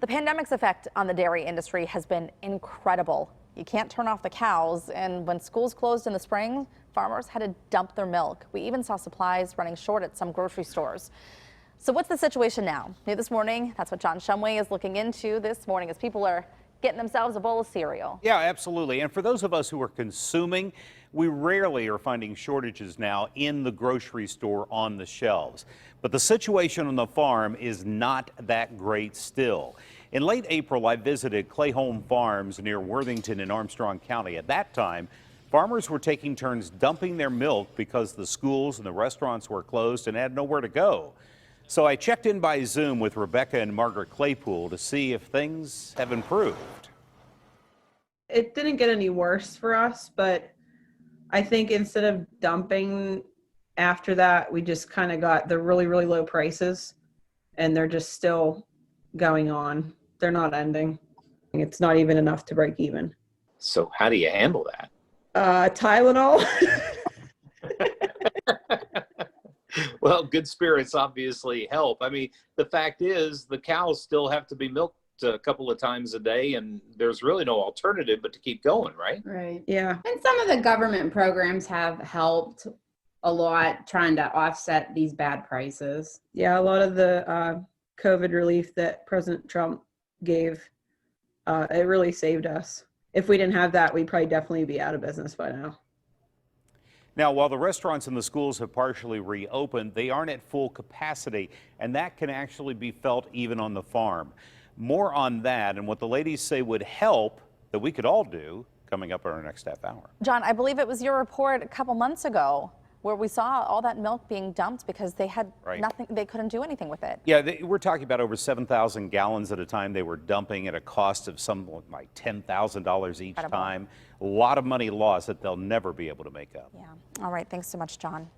The pandemic's effect on the dairy industry has been incredible. You can't turn off the cows, and when schools closed in the spring, farmers had to dump their milk. We even saw supplies running short at some grocery stores. So what's the situation now? New this morning, that's what John Shumway is looking into this morning as people are getting themselves a bowl of cereal. Yeah, absolutely. And for those of us who are consuming, we rarely are finding shortages now in the grocery store on the shelves. But the situation on the farm is not that great still. In late April, I visited Clayholm Farms near Worthington in Armstrong County. At that time, farmers were taking turns dumping their milk because the schools and the restaurants were closed and had nowhere to go. So I checked in by Zoom with Rebecca and Margaret Claypool to see if things have improved. It didn't get any worse for us, but I think instead of dumping after that, we just kind of got the really, really low prices, and they're just still going on. They're not ending. It's not even enough to break even. So how do you handle that? Tylenol. Well, good spirits obviously help. I mean, the fact is the cows still have to be milked a couple of times a day, and there's really no alternative but to keep going, right? Right. Yeah. And some of the government programs have helped a lot trying to offset these bad prices. Yeah, a lot of the COVID relief that President Trump gave, it really saved us. If we didn't have that, we'd probably definitely be out of business by now. Now, while the restaurants and the schools have partially reopened, they aren't at full capacity, and that can actually be felt even on the farm. More on that and what the ladies say would help that we could all do coming up in our next half hour. John, I believe it was your report a couple months ago where we saw all that milk being dumped because they had nothing, they couldn't do anything with it. Yeah, we're talking about over 7,000 gallons at a time they were dumping at a cost of something like $10,000 each time. A lot of money lost that they'll never be able to make up. Yeah. All right. Thanks so much, John.